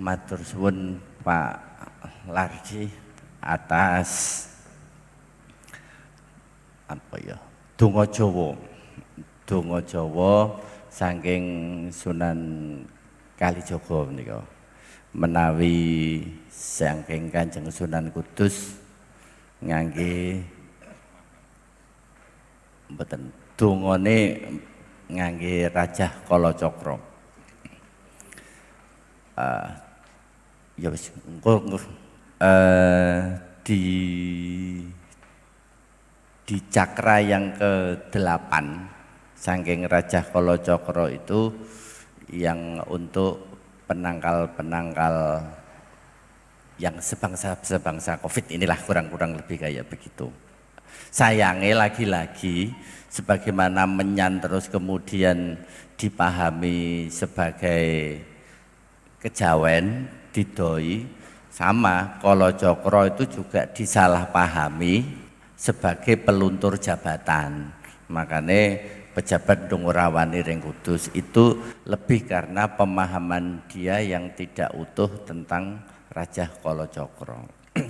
Matur suwun Pak Lardi atas donga Jawa. Donga Jawa saking Sunan Kalijaga menika. Menawi saking Kanjeng Sunan Kudus ngangge mboten dongane ngangge Rajah Kalacakra. Ya wis engko di cakra yang ke-8 saking Rajah Kalacakra itu yang untuk penangkal-penangkal yang sebangsa Covid inilah kurang lebih kayak begitu. Sayangnya lagi-lagi sebagaimana menyan terus kemudian dipahami sebagai kejawen, didoi, sama Kalacakra itu juga disalahpahami sebagai peluntur jabatan. Makanya pejabat Dongorawani Ring Kudus itu lebih karena pemahaman dia yang tidak utuh tentang Rajah Kalacakra.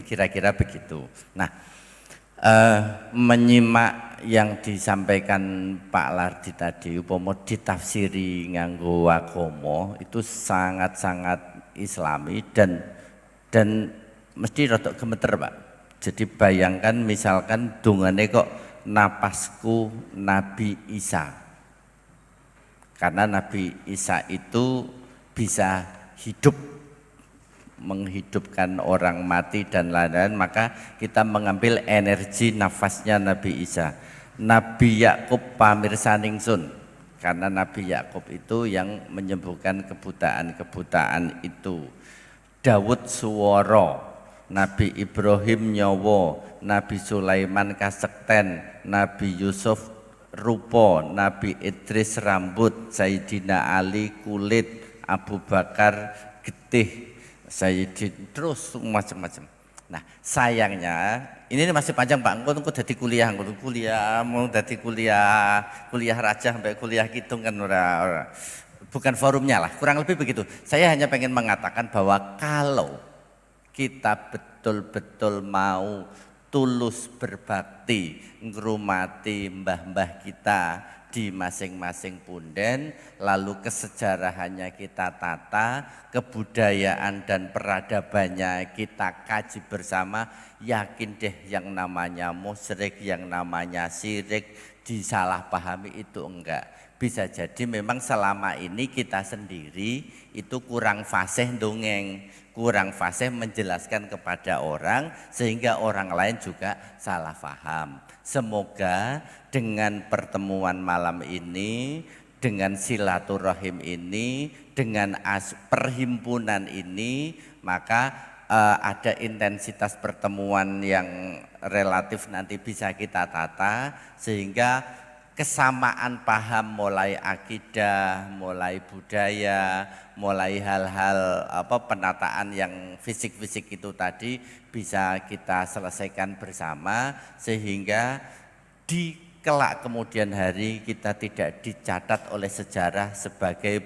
Kira-kira begitu. Nah, menyimak yang disampaikan Pak Lardi tadi, upama ditafsiri nganggo agama itu sangat-sangat islami dan mesti rada gemeter Pak. Jadi bayangkan misalkan dongane kok napasku Nabi Isa, karena Nabi Isa itu bisa hidup, menghidupkan orang mati dan lain-lain, maka kita mengambil energi nafasnya Nabi Isa. Nabi Yakub pamirsaningsun, karena Nabi Yakub itu yang menyembuhkan kebutaan itu. Dawud suwara, Nabi Ibrahim nyawa, Nabi Sulaiman kasekten, Nabi Yusuf rupa, Nabi Idris rambut, Sayyidina Ali kulit, Abu Bakar getih, Sayyidin terus macam-macam. Nah sayangnya ini masih panjang Pak, engko dadi kuliah, mau dadi kuliah raja sampai kuliah hitung kan ora. Bukan forumnya lah, kurang lebih begitu. Saya hanya pengen mengatakan bahwa kalau kita betul-betul mau tulus berbakti ngrumati mbah-mbah kita di masing-masing punden, lalu kesejarahannya kita tata, kebudayaan dan peradabannya kita kaji bersama, yakin deh yang namanya musyrik, yang namanya syirik disalahpahami itu enggak. Bisa jadi memang selama ini kita sendiri itu kurang fasih dongeng, kurang fasih menjelaskan kepada orang sehingga orang lain juga salah paham. Semoga dengan pertemuan malam ini, dengan silaturahim ini, dengan perhimpunan ini, maka ada intensitas pertemuan yang relatif nanti bisa kita tata sehingga kesamaan paham mulai akidah, mulai budaya, mulai hal-hal penataan yang fisik-fisik itu tadi bisa kita selesaikan bersama sehingga di kelak kemudian hari kita tidak dicatat oleh sejarah sebagai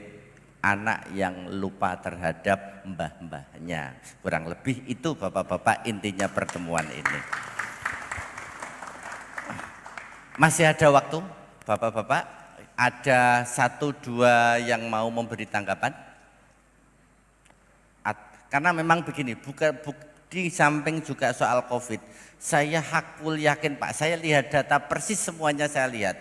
anak yang lupa terhadap mbah-mbahnya. Kurang lebih itu Bapak-bapak intinya pertemuan ini. Masih ada waktu? Bapak-bapak, ada 1-2 yang mau memberi tanggapan? Karena memang begini, di samping juga soal Covid, saya hakul yakin Pak, saya lihat data persis semuanya saya lihat.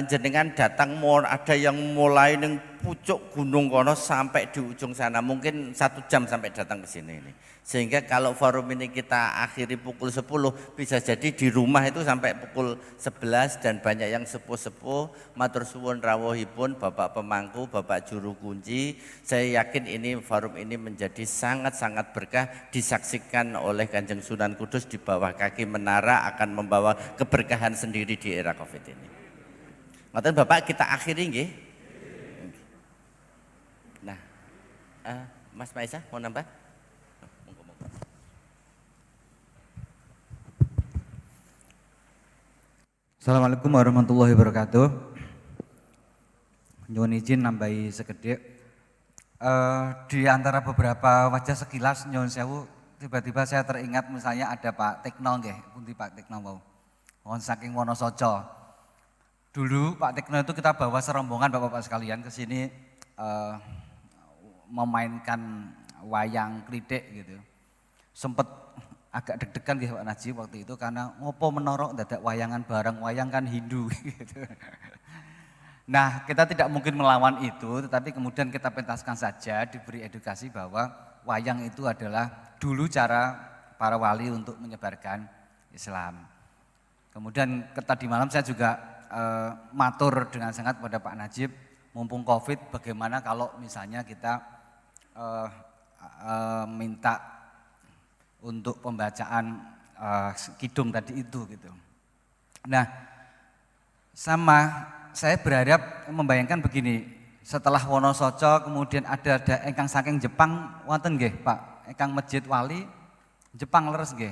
Jenengan datang ada yang mulai neng pucuk gunung kono sampai di ujung sana, mungkin 1 jam sampai datang ke sini ini. Sehingga kalau forum ini kita akhiri pukul 10, bisa jadi di rumah itu sampai pukul 11 dan banyak yang sepuh-sepuh. Matur suwun rawuhipun Bapak Pemangku, Bapak Juru Kunci. Saya yakin ini forum ini menjadi sangat-sangat berkah, disaksikan oleh Kanjeng Sunan Kudus di bawah kaki menara akan membawa keberkahan sendiri di era Covid ini. Ngoten Bapak, kita akhiri nggih. Nah, Mas Maisa mau nambah? Assalamualaikum warahmatullahi wabarakatuh. Nyuwun izin nambahi sekedhik. Di antara beberapa wajah sekilas nyuwun sewu, tiba-tiba saya teringat misalnya ada Pak Tekno nggih, pundi Pak Tekno wau. Wong saking Wonosoco. Dulu Pak Tekno itu kita bawa serombongan Bapak-bapak sekalian ke sini memainkan wayang klitik gitu. Sempet agak deg-degan nggih Pak Najib waktu itu karena ngopo menorok dadak wayangan bareng, wayang kan Hindu gitu. Nah, kita tidak mungkin melawan itu, tetapi kemudian kita pentaskan saja, diberi edukasi bahwa wayang itu adalah dulu cara para wali untuk menyebarkan Islam. Kemudian tadi malam saya juga matur dengan sangat pada Pak Najib, mumpung Covid, bagaimana kalau misalnya kita minta untuk pembacaan kidung tadi itu gitu. Nah, sama saya berharap membayangkan begini, setelah Wonosoco kemudian ada ingkang saking Jepang wonten nggih Pak, ingkang Masjid Wali Jepang leres nggih.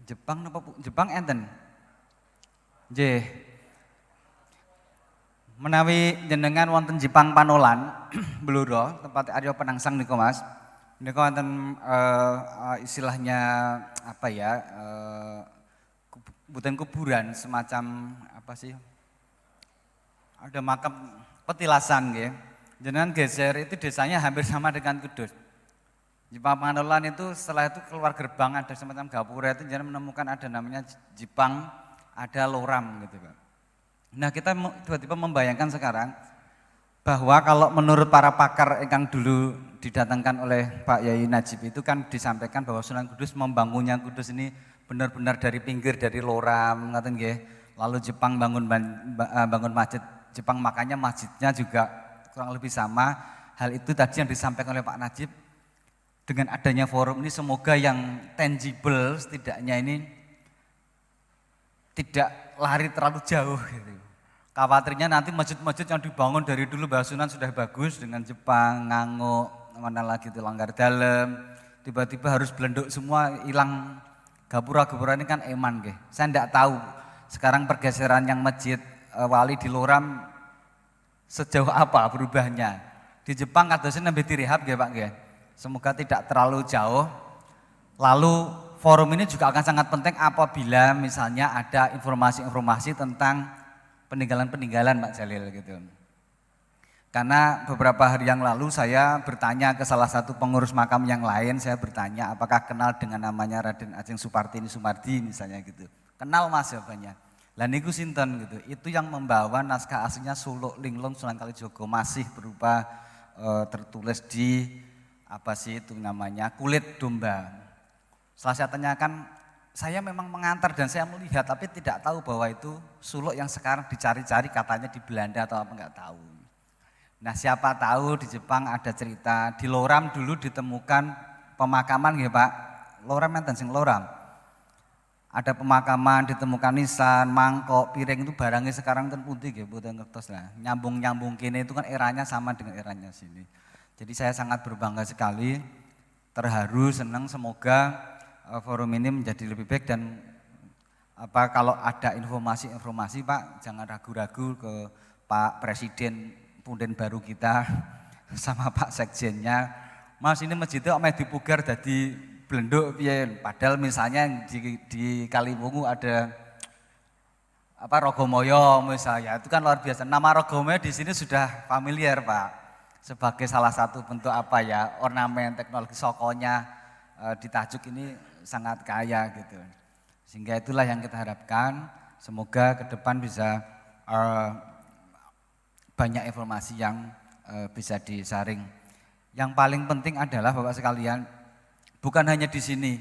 Jepang napa Jepang enten? Nggih. Menawi jenengan wonten Jepang Panolan, Bluro, tempat Aryo Penangsang niku Mas. Niku wonten istilahnya apa ya? Bukan kuburan, semacam apa sih? Ada makam petilasan ya. Jenengan geser itu desanya hampir sama dengan Kudus. Jepang Panolan itu setelah itu keluar gerbang ada semacam gapura itu jangan menemukan ada namanya Jepang, ada Loram gitu Pak. Nah kita tiba-tiba membayangkan sekarang bahwa kalau menurut para pakar yang dulu didatangkan oleh Pak Yai Najib itu kan disampaikan bahwa Sunan Kudus membangunnya Kudus ini benar-benar dari pinggir dari Loram ngaten nggih. Lalu Jepang bangun masjid Jepang, makanya masjidnya juga kurang lebih sama. Hal itu tadi yang disampaikan oleh Pak Najib, dengan adanya forum ini semoga yang tangible setidaknya ini tidak lari terlalu jauh gitu. Khawatirnya nanti masjid-masjid yang dibangun dari dulu Mbah Sunan sudah bagus dengan Jepang, Nganguk, mana lagi itu Langgar Dalem, tiba-tiba harus belenduk semua, hilang gapura-gapura ini kan eman gitu. Saya tidak tahu sekarang pergeseran yang masjid Wali di Loram sejauh apa berubahnya. Di Jepang kadosnya nembe direhab nggih Pak nggih. Semoga tidak terlalu jauh. Lalu forum ini juga akan sangat penting apabila misalnya ada informasi-informasi tentang peninggalan-peninggalan Pak Jalil gitu. Karena beberapa hari yang lalu saya bertanya ke salah satu pengurus makam yang lain, saya bertanya apakah kenal dengan namanya Raden Ajeng Supartini Sumardi misalnya gitu. Kenal Mas jawabannya. Lah niku sinten gitu. Itu yang membawa naskah aslinya Suluk Linglung Sunan Kalijogo masih berupa tertulis di apa sih itu namanya kulit domba. Setelah saya tanyakan, saya memang mengantar dan saya melihat tapi tidak tahu bahwa itu suluk yang sekarang dicari-cari katanya di Belanda atau apa enggak tahu. Nah siapa tahu di Jepang ada cerita, di Loram dulu ditemukan pemakaman ya Pak, Loram enten sing Loram. Ada pemakaman, ditemukan nisan, mangkok, piring itu barangnya sekarang kan putih ya, boten ngertos lah. Nyambung-nyambung kene itu kan eranya sama dengan eranya sini. Jadi saya sangat berbangga sekali, terharu, senang, semoga forum ini menjadi lebih baik dan apa kalau ada informasi-informasi Pak jangan ragu-ragu ke Pak Presiden Punden baru kita sama Pak Sekjennya. Mas ini masjidnya omeh dipugar jadi blenduk piye padahal misalnya di Kaliwungu ada apa Rogomoyo misalnya itu kan luar biasa. Nama Rogomoyo di sini sudah familiar Pak sebagai salah satu bentuk apa ya ornamen teknologi sokonya di Tajuk ini sangat kaya gitu. Sehingga itulah yang kita harapkan semoga ke depan bisa banyak informasi yang bisa disaring. Yang paling penting adalah Bapak sekalian bukan hanya di sini,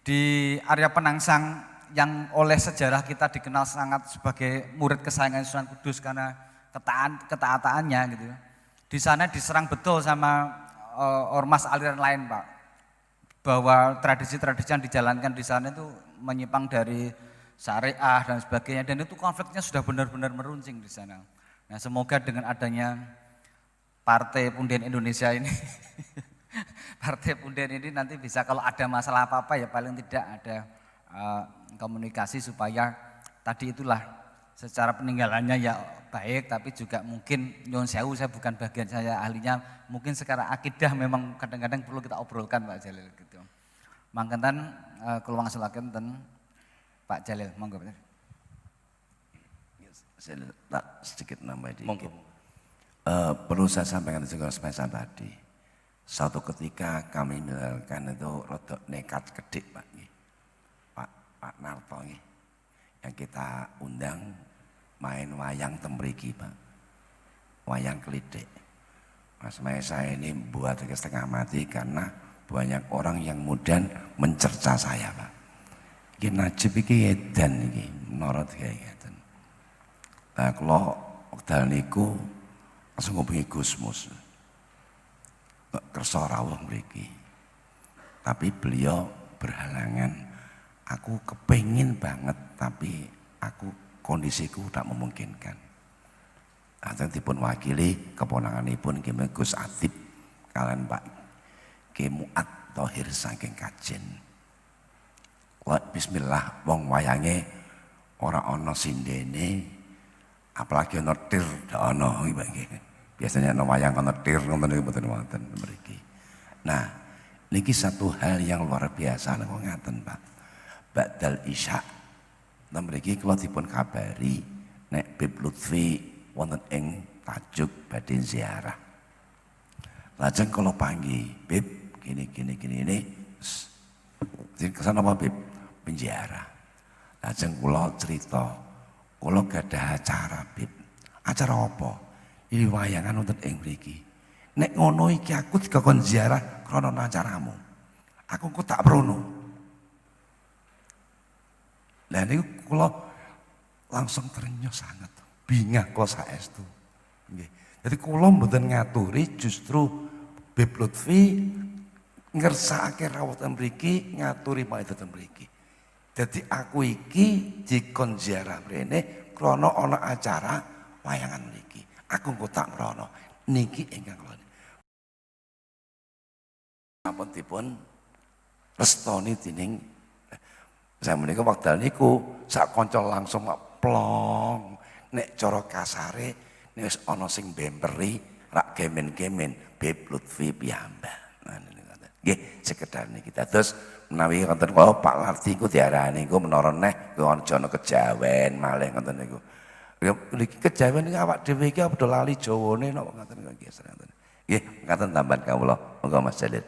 di area Penangsang yang oleh sejarah kita dikenal sangat sebagai murid kesayangan Sunan Kudus karena ketaatannya gitu. Di sana diserang betul sama ormas aliran lain Pak. Bahwa tradisi-tradisi yang dijalankan di sana itu menyimpang dari syariah dan sebagainya dan itu konfliknya sudah benar-benar meruncing di sana. Nah, semoga dengan adanya Partai Punden Indonesia ini Partai Punden ini nanti bisa kalau ada masalah apa-apa ya paling tidak ada komunikasi supaya tadi itulah secara peninggalannya ya baik, tapi juga mungkin nyuwun sewu, saya bukan bagian saya ahlinya, mungkin secara akidah memang kadang-kadang perlu kita obrolkan Pak Jalil gitu. Mangkenten kula wangsulaken ten Pak Jalil, monggo Pak. Saya tak sedikit nambah dikit. Monggo. Perlu saya sampaikan juga semacam tadi. Suatu ketika kami menjalankan itu rodok nekat gede Pak. Pak Narto yang kita undang main wayang tembriki Pak. Wayang kelidik. Mas saya ini buat setengah mati karena banyak orang yang kemudian mencerca saya Pak. Ini Najib ini edan ini, menurut kayak gitu. Nah kalau wekdal niku langsung ngubungi Gusmus. Kersa rawuh mriki. Tapi beliau berhalangan. Aku kepengin banget tapi aku kondisiku tak memungkinkan. Ajeng dipun wakili keponanganipun Ki Gus Adib kalian Pak Ki Muat Thohir saking Kajen. Bismillah wong wayange ora ana sindene apalagi ana tir ndak ana iki. Biasanya ana wayang ana tir ngoten niku mboten wonten mriki. Nah, niki satu hal yang luar biasa niku ngaten, Pak. Ba'dal Isya mriki kula dipun kabari nek Bib Lutfi wonten ing tajuk badhe ziarah. Lajeng kula panggih, Bib gini ini. Jadi kesana apa Bib? Penziarah. Lajeng kula cerita, kula gadah acara Bib. Acara apa? Ini wayangan wonten ing mriki. Nek ngono iki aku dikon ziarah krana acaramu. Aku kok tak prono. Lah niku kula langsung terenyuh sangat. Bingah kula saestu. Nggih. Jadi kula mboten ngaturi justru Bib Lutfi ngersakake rawuh ten mriki ngaturi malah ten mriki. Jadi aku iki dikon ziarah mrene krana ana acara wayangan mriki. Aku kok tak mrono. Niki ingkang kula. Sampun dipun restoni dening saya menika wekdal niku sak kanca langsung plong. Nek cara kasare nek wis ana sing bemperi rak gemen-gemen Bib Lutfi piyambak. Nah niku ngoten. Nggih, sekedar niki terus menawi wonten kula Pak Larti ku diarani ku menara neh ku aja ana kejawen malih ngoten niku. Ya niki kejawen iki awak dhewe iki padha lali Jawane napa ngoten nggih. Nggih, ngaten tambahan kawula. Monggo Mas Jalil.